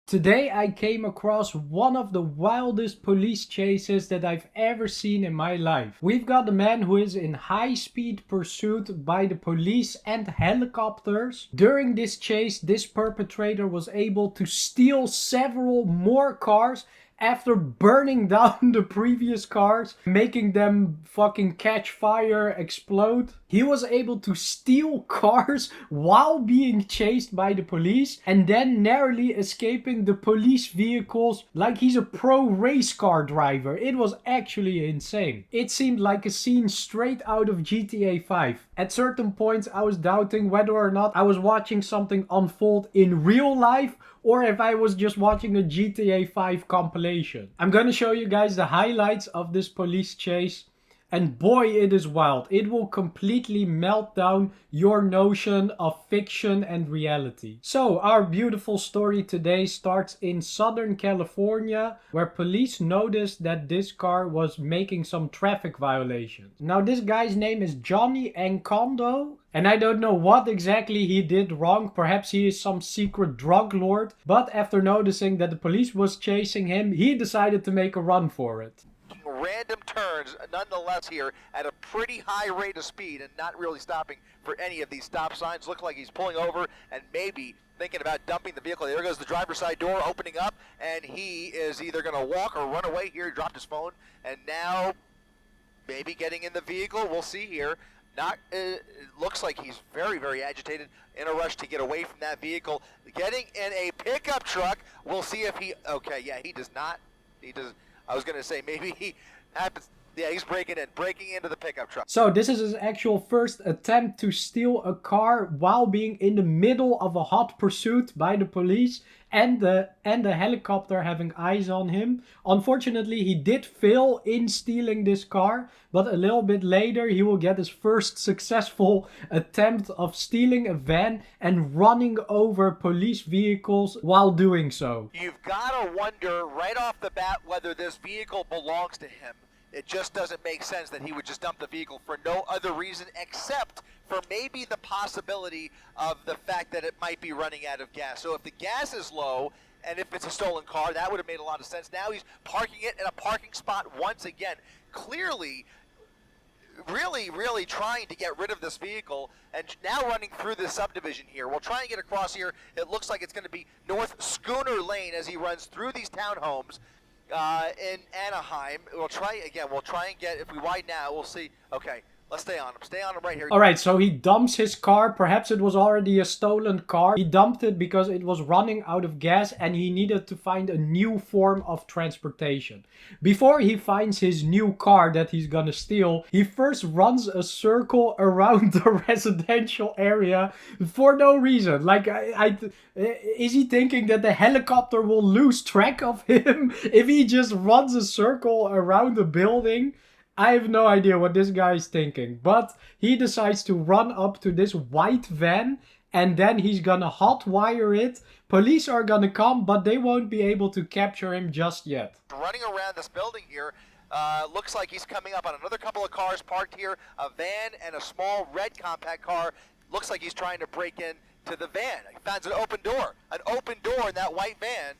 Today I came across one of the wildest police chases that I've ever seen in my life. We've got a man who is in high-speed pursuit by the police and helicopters. During this chase, this perpetrator was able to steal several more cars after burning down the previous cars, making them fucking catch fire, explode. He was able to steal cars while being chased by the police and then narrowly escaping the police vehicles like he's a pro race car driver. It was actually insane. It seemed like a scene straight out of GTA 5. At certain points I was doubting whether or not I was watching something unfold in real life or if I was just watching a GTA 5 compilation. I'm gonna show you guys the highlights of this police chase. And boy, it is wild. It will completely melt down your notion of fiction and reality. So, our beautiful story today starts in Southern California, where police noticed that this car was making some traffic violations. Now, this guy's name is Johnny Encondo, and I don't know what exactly he did wrong. Perhaps he is some secret drug lord. But after noticing that the police was chasing him, he decided to make a run for it. Random turns nonetheless here at a pretty high rate of speed and not really stopping for any of these stop signs. Look like he's pulling over and maybe thinking about dumping the vehicle. There goes the driver's side door opening up, and he is either going to walk or run away here. He dropped his phone and now maybe getting in the vehicle. We'll see here. Looks like he's very, very agitated, in a rush to get away from that vehicle. Getting in a pickup truck. We'll see if he, okay, yeah, he does not, he does. I was going to say maybe he happens. Yeah, he's breaking into the pickup truck. So this is his actual first attempt to steal a car while being in the middle of a hot pursuit by the police and the helicopter having eyes on him. Unfortunately, he did fail in stealing this car, but a little bit later he will get his first successful attempt of stealing a van and running over police vehicles while doing so. You've got to wonder right off the bat whether this vehicle belongs to him. It just doesn't make sense that he would just dump the vehicle for no other reason except for maybe the possibility of the fact that it might be running out of gas. So if the gas is low and if it's a stolen car, that would have made a lot of sense. Now he's parking it in a parking spot once again. Clearly, really trying to get rid of this vehicle and now running through this subdivision here. We'll try and get across here. It looks like it's going to be North Schooner Lane as he runs through these townhomes. In Anaheim. We'll try and get, if we widen out, we'll see. Okay, let's stay on him. Stay on him right here. Alright, so he dumps his car. Perhaps it was already a stolen car. He dumped it because it was running out of gas and he needed to find a new form of transportation. Before he finds his new car that he's gonna steal, he first runs a circle around the residential area for no reason. Like, is he thinking that the helicopter will lose track of him if he just runs a circle around the building? I have no idea what this guy is thinking, but he decides to run up to this white van and then he's gonna hotwire it. Police are gonna come, but they won't be able to capture him just yet. Running around this building here, looks like he's coming up on another couple of cars parked here, a van and a small red compact car. Looks like he's trying to break in to the van. He finds an open door in that white van,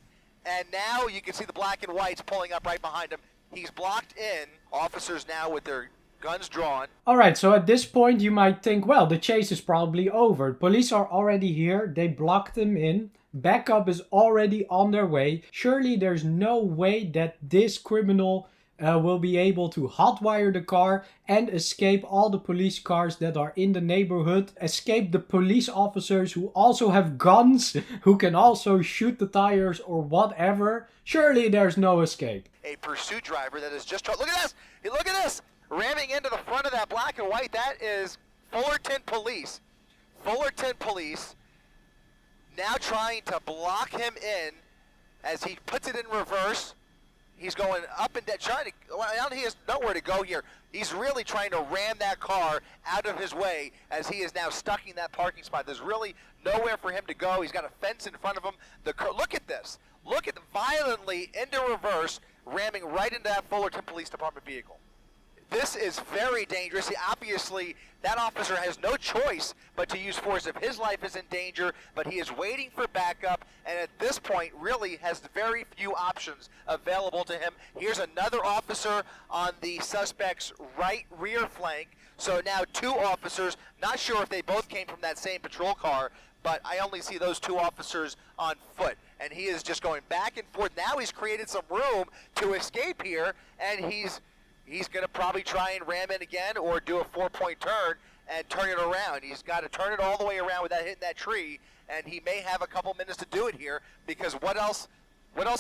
and now you can see the black and whites pulling up right behind him. He's blocked in. Officers now with their guns drawn. Alright, so at this point you might think, well, the chase is probably over. Police are already here. They blocked him in. Backup is already on their way. Surely there's no way that this criminal will be able to hotwire the car and escape all the police cars that are in the neighborhood, escape the police officers who also have guns, who can also shoot the tires or whatever. Surely there's no escape. A pursuit driver that is just, look at this, look at this, ramming into the front of that black and white. That is Fullerton Police now trying to block him in as he puts it in reverse. He's going up and down, now he has nowhere to go here. He's really trying to ram that car out of his way as he is now stuck in that parking spot. There's really nowhere for him to go. He's got a fence in front of him. Look at this. Look at violently into reverse, ramming right into that Fullerton Police Department vehicle. This is very dangerous. Obviously, that officer has no choice but to use force if his life is in danger, but he is waiting for backup, and at this point really has very few options available to him. Here's another officer on the suspect's right rear flank. So now two officers, not sure if they both came from that same patrol car, but I only see those two officers on foot. And he is just going back and forth. Now he's created some room to escape here, and he's going to probably try and ram in again or do a 4-point turn and turn it around. He's got to turn it all the way around without hitting that tree, and he may have a couple minutes to do it here, because what else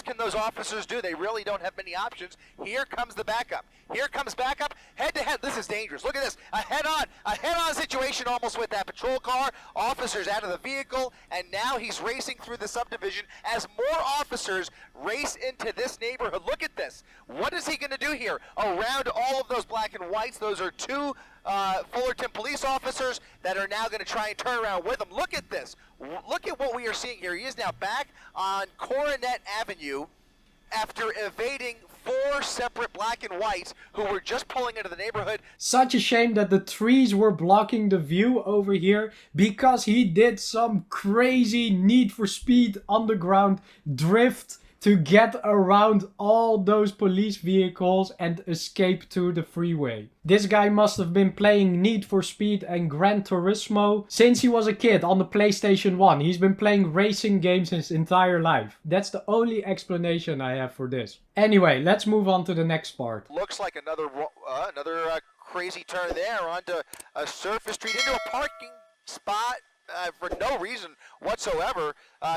can those officers do? They really don't have many options. Here comes the backup. Here comes backup, head-to-head. This is dangerous. Look at this, a head-on situation almost with that patrol car. Officers out of the vehicle, and now he's racing through the subdivision as more officers race into this neighborhood. Look at this. What is he going to do here? Around all of those black and whites, those are two Fullerton police officers that are now going to try and turn around with him. Look at this. Look at what we are seeing here. He is now back on Coronet Avenue after evading 4 separate black and whites who were just pulling into the neighborhood. Such a shame that the trees were blocking the view over here, because he did some crazy Need for Speed underground drift to get around all those police vehicles and escape to the freeway. This guy must have been playing Need for Speed and Gran Turismo since he was a kid on the PlayStation 1. He's been playing racing games his entire life. That's the only explanation I have for this. Anyway, let's move on to the next part. Looks like another crazy turn there onto a surface street into a parking spot. For no reason whatsoever,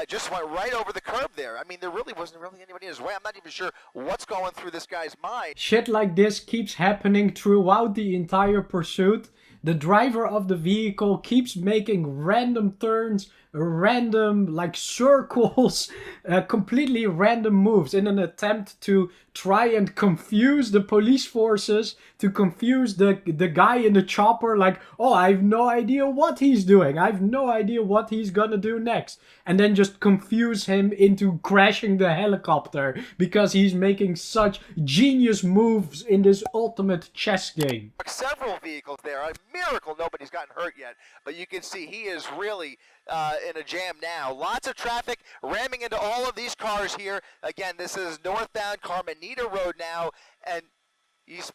just went right over the curb there. I mean, there really wasn't anybody in his way. I'm not even sure what's going through this guy's mind. Shit like this keeps happening throughout the entire pursuit. The driver of the vehicle keeps making random turns, random like circles, completely random moves in an attempt to try and confuse the police forces, to confuse the guy in the chopper, like, oh, I have no idea what he's doing. I have no idea what he's gonna do next. And then just confuse him into crashing the helicopter because he's making such genius moves in this ultimate chess game. Several vehicles there. A miracle nobody's gotten hurt yet, but you can see he is really in a jam now. Lots of traffic ramming into all of these cars here. Again, this is northbound Carmenita Road now, and it's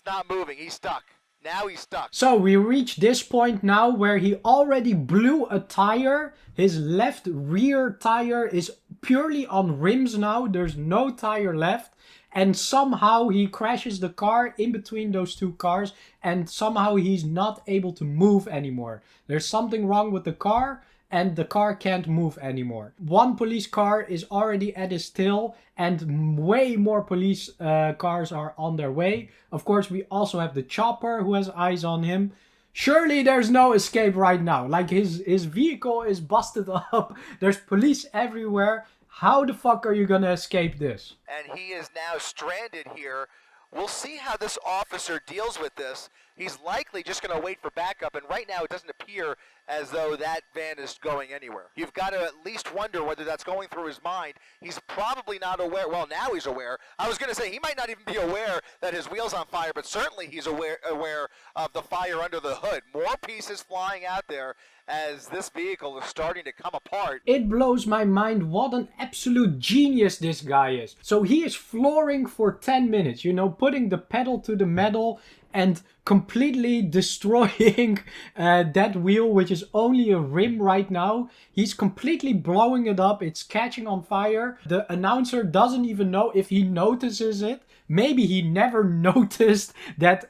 not moving. He's stuck. Now he's stuck. So we reach this point now where he already blew a tire. His left rear tire is purely on rims now. There's no tire left. And somehow he crashes the car in between those two cars, and somehow he's not able to move anymore. There's something wrong with the car, and the car can't move anymore. One police car is already at his tail, and way more police cars are on their way. Of course, we also have the chopper who has eyes on him. Surely there's no escape right now. Like, his vehicle is busted up. There's police everywhere. How the fuck are you gonna escape this? And he is now stranded here. We'll see how this officer deals with this. He's likely just going to wait for backup, and right now it doesn't appear as though that van is going anywhere. You've got to at least wonder whether that's going through his mind. He's probably not aware. Well, now he's aware. I was going to say he might not even be aware that his wheel's on fire, but certainly he's aware of the fire under the hood. More pieces flying out there as this vehicle is starting to come apart. It blows my mind what an absolute genius this guy is. So he is flooring for 10 minutes, you know, putting the pedal to the metal and completely destroying that wheel, which is only a rim right now. He's completely blowing it up. It's catching on fire. The announcer doesn't even know if he notices it. Maybe he never noticed that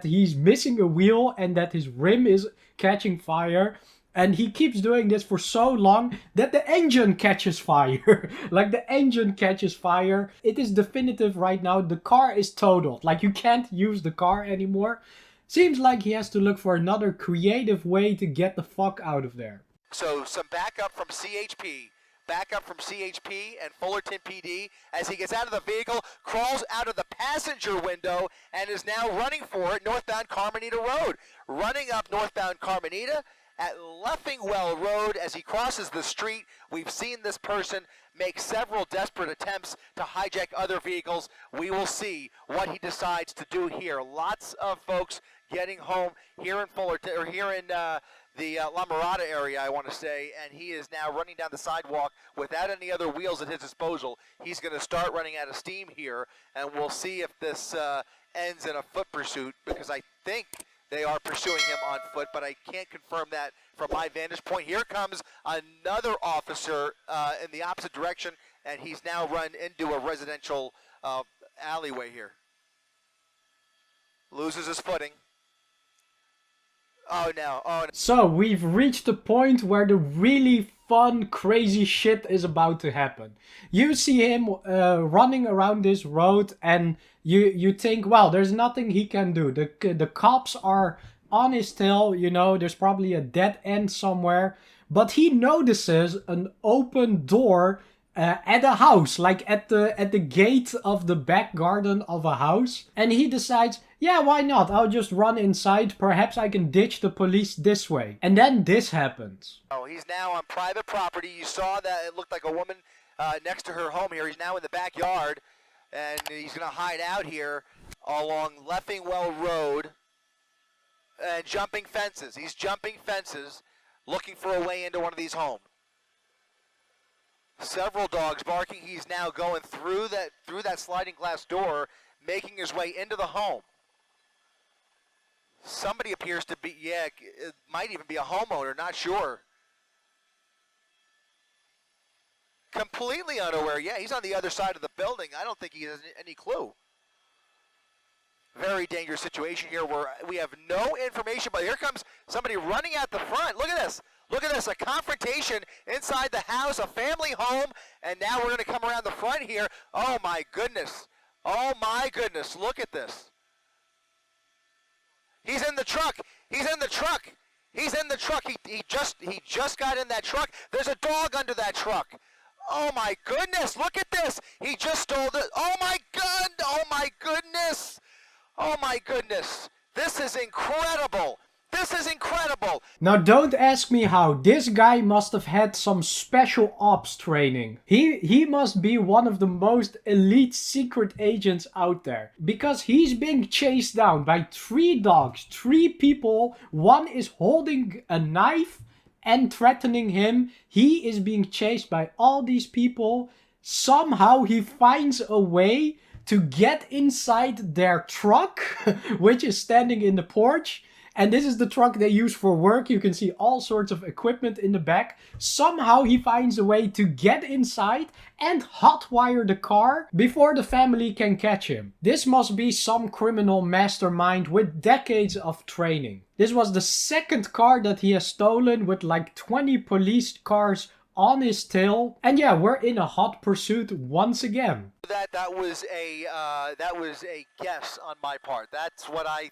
he's missing a wheel and that his rim is catching fire. And he keeps doing this for so long that the engine catches fire. Like, the engine catches fire. It is definitive right now. The car is totaled. Like, you can't use the car anymore. Seems like he has to look for another creative way to get the fuck out of there. So some backup from CHP. Backup from CHP and Fullerton PD as he gets out of the vehicle, crawls out of the passenger window, and is now running for it northbound Carmenita Road. Running up northbound Carmenita, at Leffingwell Road as he crosses the street. We've seen this person make several desperate attempts to hijack other vehicles. We will see what he decides to do here. Lots of folks getting home here in Fullerton, or here in the La Mirada area, I want to say, and he is now running down the sidewalk without any other wheels at his disposal. He's going to start running out of steam here, and we'll see if this ends in a foot pursuit, because I think they are pursuing him on foot, but I can't confirm that from my vantage point. Here comes another officer in the opposite direction, and he's now run into a residential alleyway here. Loses his footing. Oh no, oh no. So we've reached the point where the really fun, crazy shit is about to happen. You see him running around this road, and you think, well, there's nothing he can do. The cops are on his tail, you know, there's probably a dead end somewhere. But he notices an open door at a house, like at the gate of the back garden of a house. And he decides, yeah, why not? I'll just run inside. Perhaps I can ditch the police this way. And then this happens. Oh, he's now on private property. You saw that it looked like a woman next to her home here. He's now in the backyard, and he's going to hide out here along Leffingwell Road and jumping fences. He's jumping fences, looking for a way into one of these homes. Several dogs barking. He's now going through that sliding glass door, making his way into the home. Somebody appears to be, yeah, it might even be a homeowner, not sure. Completely unaware. Yeah, he's on the other side of the building. I don't think he has any clue. Very dangerous situation here where we have no information, but here comes somebody running out the front. Look at this. Look at this, a confrontation inside the house, a family home, and now we're going to come around the front here. Oh my goodness. Oh my goodness, look at this. He's in the truck. He's in the truck. He's in the truck. He just got in that truck. There's a dog under that truck. Oh my goodness, look at this. He just stole the, oh my god, oh my goodness. Oh my goodness. This is incredible. This is incredible. Now don't ask me how. This guy must have had some special ops training. He must be one of the most elite secret agents out there. Because he's being chased down by 3 dogs, 3 people. One is holding a knife and threatening him. He is being chased by all these people. Somehow he finds a way to get inside their truck, which is standing in the porch. And this is the truck they use for work. You can see all sorts of equipment in the back. Somehow he finds a way to get inside and hotwire the car before the family can catch him. This must be some criminal mastermind with decades of training. This was the 2nd car that he has stolen, with like 20 police cars on his tail. And yeah, we're in a hot pursuit once again. That was a guess on my part. That's what I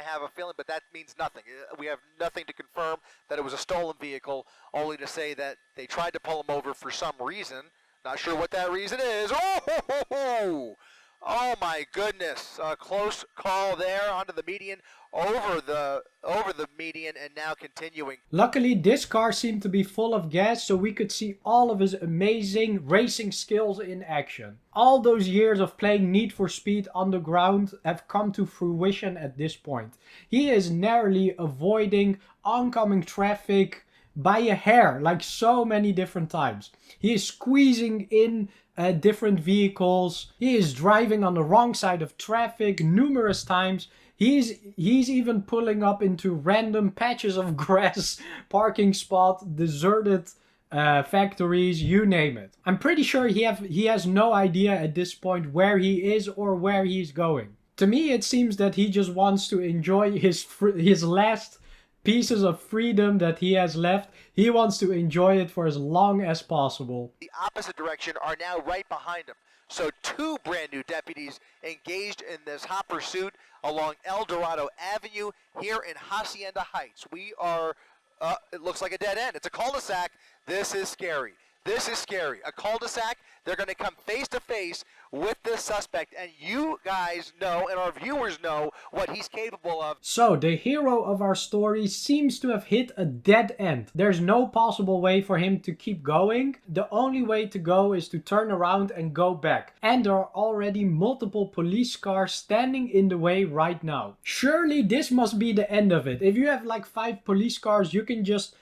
have a feeling, but that means nothing. We have nothing to confirm that it was a stolen vehicle, only to say that they tried to pull him over for some reason. Not sure what that reason is. Oh my goodness. A close call there onto the median, over the median, and now continuing. Luckily, this car seemed to be full of gas, so we could see all of his amazing racing skills in action. All those years of playing Need for Speed Underground have come to fruition at this point. He is narrowly avoiding oncoming traffic by a hair, like so many different times. He is squeezing in different vehicles. He is driving on the wrong side of traffic numerous times. He's even pulling up into random patches of grass, parking spot, deserted factories, you name it. I'm pretty sure he has no idea at this point where he is or where he's going. To me, it seems that he just wants to enjoy his last pieces of freedom that he has left. He wants to enjoy it for as long as possible. The opposite direction are now right behind him. So 2 brand new deputies engaged in this hot pursuit along El Dorado Avenue here in Hacienda Heights. We are, it looks like a dead end. It's a cul-de-sac. This is scary. This is scary. A cul-de-sac, they're going to come face to face with this suspect, and you guys know, and our viewers know, what he's capable of. So, the hero of our story seems to have hit a dead end. There's no possible way for him to keep going. The only way to go is to turn around and go back. And there are already multiple police cars standing in the way right now. Surely this must be the end of it. If you have like 5 police cars, you can just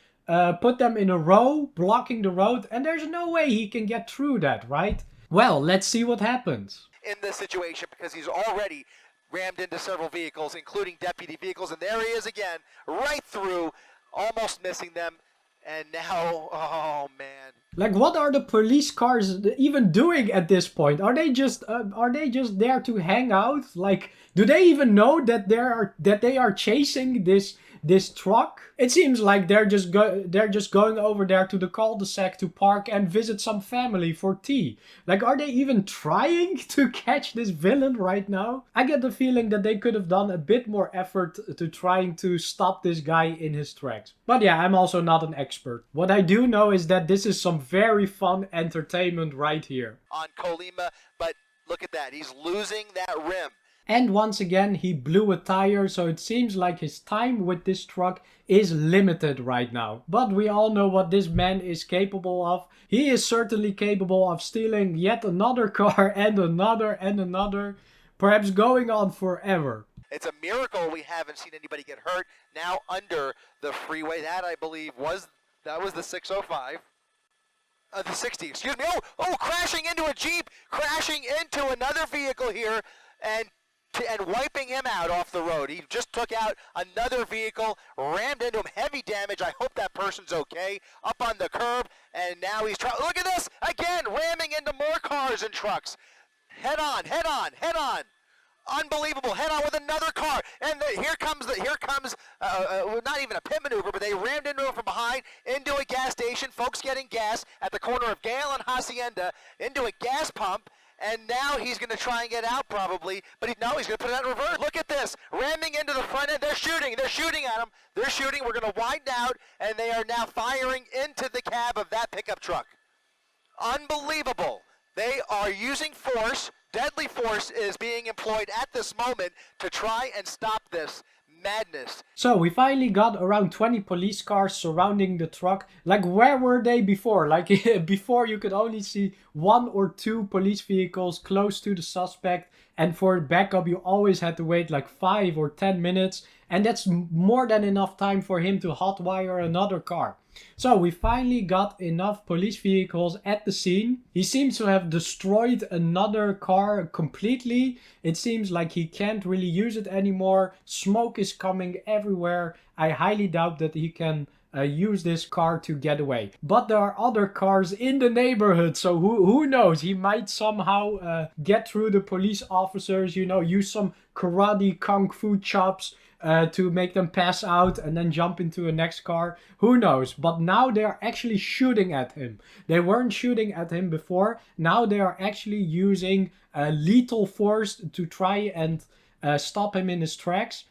put them in a row, blocking the road, and there's no way he can get through that, right? Well, let's see what happens. In this situation, because he's already rammed into several vehicles, including deputy vehicles, and there he is again, right through, almost missing them, and now, oh man. Like, what are the police cars even doing at this point? Are they just there to hang out? Like, do they even know that they are chasing this truck? It seems like they're just going over there to the cul-de-sac to park and visit some family for tea. Like, are they even trying to catch this villain right now? I get the feeling that they could have done a bit more effort to trying to stop this guy in his tracks. But yeah, I'm also not an expert. What I do know is that this is some very fun entertainment right here. On Colima, but look at that, he's losing that rim. And once again, he blew a tire, so it seems like his time with this truck is limited right now. But we all know what this man is capable of. He is certainly capable of stealing yet another car and another, perhaps going on forever. It's a miracle we haven't seen anybody get hurt now under the freeway. That, I believe, was the 605. The 60, excuse me. Oh, crashing into a Jeep, crashing into another vehicle here, and wiping him out off the road. He just took out another vehicle, rammed into him, heavy damage. I hope that person's okay. Up on the curb, and now he's trying. Look at this again, ramming into more cars and trucks. Head on. Unbelievable. Head on with another car, and here comes not even a pit maneuver, but they rammed into him from behind into a gas station. Folks getting gas at the corner of Gale and Hacienda into a gas pump. And now he's going to try and get out probably, but he's going to put it out in reverse. Look at this, ramming into the front end. They're shooting at him. They're shooting. We're going to widen out, and they are now firing into the cab of that pickup truck. Unbelievable. They are using force. Deadly force is being employed at this moment to try and stop this madness. So we finally got around 20 police cars surrounding the truck. Like, where were they before? Like, before you could only see 1 or 2 police vehicles close to the suspect, and for backup you always had to wait like 5 or 10 minutes, and that's more than enough time for him to hotwire another car. So we finally got enough police vehicles at the scene. He seems to have destroyed another car completely. It seems like he can't really use it anymore. Smoke is coming everywhere. I highly doubt that he can use this car to get away. But there are other cars in the neighborhood, so who knows? He might somehow get through the police officers, use some karate kung fu chops to make them pass out and then jump into a next car. Who knows? But now they are actually shooting at him. They weren't shooting at him before. Now they are actually using lethal force to try and stop him in his tracks.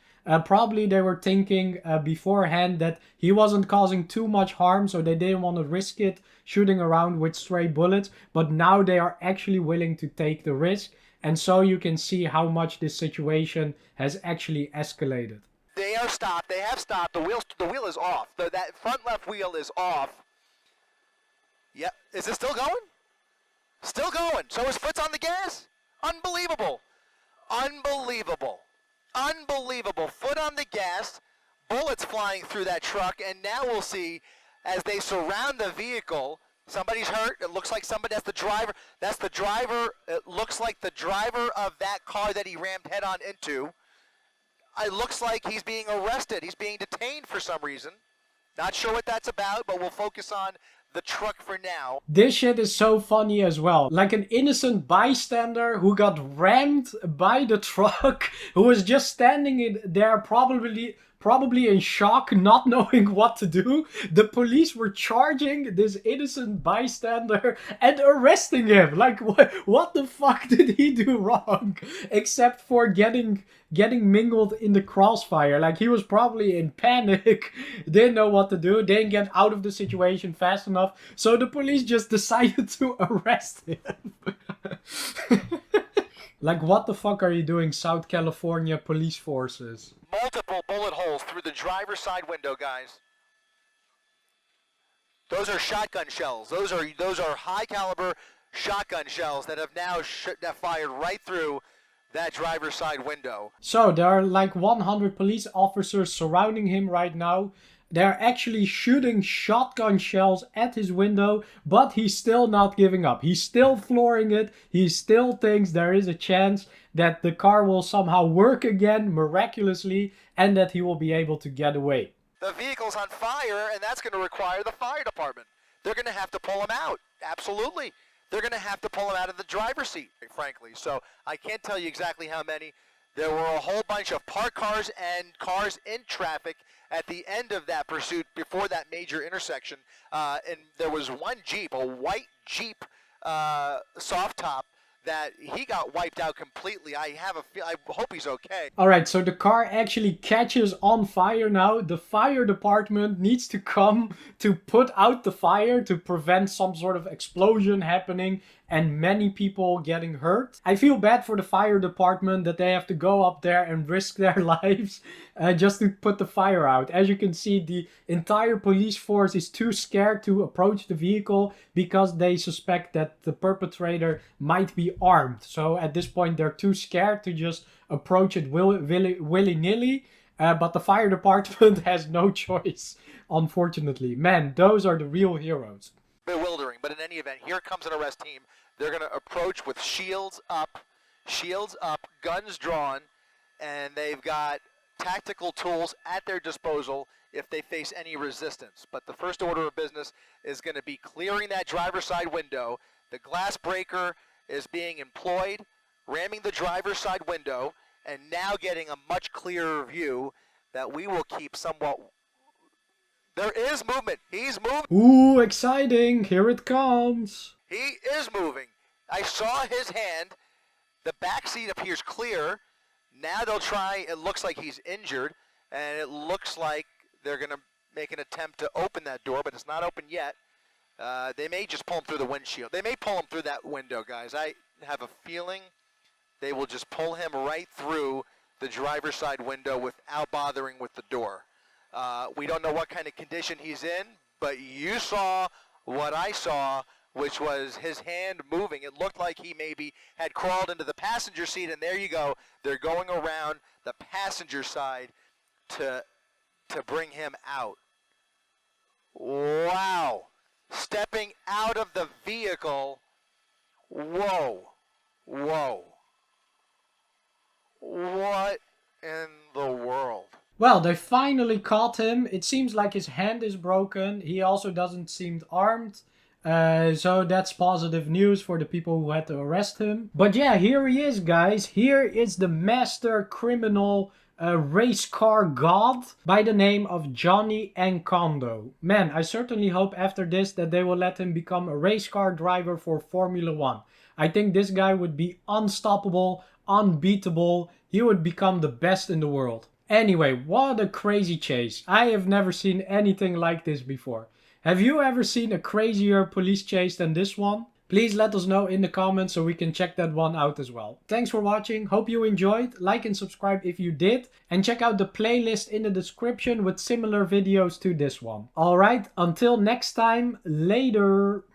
Probably they were thinking beforehand that he wasn't causing too much harm, so they didn't want to risk it shooting around with stray bullets. But now they are actually willing to take the risk. And so you can see how much this situation has actually escalated. They are stopped. They have stopped. The wheel is off. That front left wheel is off. Yep. Is it still going? Still going. So his foot's on the gas? Unbelievable. Foot on the gas. Bullets flying through that truck. And now we'll see as they surround the vehicle. Somebody's hurt. It looks like somebody. That's the driver. It looks like the driver of that car that he rammed head on into. It looks like he's being arrested. He's being detained for some reason. Not sure what that's about, but we'll focus on the truck for now. This shit is so funny as well. Like an innocent bystander who got rammed by the truck, who was just standing in there, probably in shock, not knowing what to do. The police were charging this innocent bystander and arresting him. Like, what the fuck did he do wrong? Except for getting mingled in the crossfire. Like, he was probably in panic, didn't know what to do, didn't get out of the situation fast enough, so the police just decided to arrest him. Like, what the fuck are you doing, South California police forces? Multiple bullet holes through the driver's side window, guys. Those are shotgun shells. Those are high caliber shotgun shells that have now that fired right through that driver's side window. So there are like 100 police officers surrounding him right now. They're actually shooting shotgun shells at his window, but he's still not giving up. He's still flooring it. He still thinks there is a chance that the car will somehow work again miraculously and that he will be able to get away. The vehicle's on fire, and that's going to require the fire department. They're going to have to pull him out. Absolutely. They're going to have to pull him out of the driver's seat, frankly. So I can't tell you exactly how many. There were a whole bunch of parked cars and cars in traffic at the end of that pursuit before that major intersection. And there was one Jeep, a white Jeep soft top, that he got wiped out completely. I hope he's okay. Alright, so the car actually catches on fire now. The fire department needs to come to put out the fire to prevent some sort of explosion happening and many people getting hurt. I feel bad for the fire department that they have to go up there and risk their lives just to put the fire out. As you can see, the entire police force is too scared to approach the vehicle because they suspect that the perpetrator might be armed. So at this point, they're too scared to just approach it willy-nilly. But the fire department has no choice, unfortunately. Man, those are the real heroes. Bewildering, but in any event, here comes an arrest team. They're going to approach with shields up, guns drawn, and they've got tactical tools at their disposal if they face any resistance. But the first order of business is going to be clearing that driver's side window. The glass breaker is being employed, ramming the driver's side window, and now getting a much clearer view that we will keep somewhat. There is movement. He's moving. Ooh, exciting. Here it comes. He is moving. I saw his hand. The back seat appears clear. Now they'll try. It looks like he's injured, and it looks like they're going to make an attempt to open that door, but it's not open yet. They may just pull him through the windshield. They may pull him through that window, guys. I have a feeling they will just pull him right through the driver's side window without bothering with the door. We don't know what kind of condition he's in, but you saw what I saw, which was his hand moving. It looked like he maybe had crawled into the passenger seat, and there you go. They're going around the passenger side to bring him out. Wow. Stepping out of the vehicle. Whoa. Whoa. What in the world? Well, they finally caught him. It seems like his hand is broken. He also doesn't seem armed. So that's positive news for the people who had to arrest him. But yeah, here he is, guys. Here is the master criminal race car god by the name of Johnny Encondo. Man, I certainly hope after this that they will let him become a race car driver for Formula 1. I think this guy would be unstoppable, unbeatable. He would become the best in the world. Anyway, what a crazy chase. I have never seen anything like this before. Have you ever seen a crazier police chase than this one? Please let us know in the comments so we can check that one out as well. Thanks for watching. Hope you enjoyed. Like and subscribe if you did. And check out the playlist in the description with similar videos to this one. Alright, until next time, later.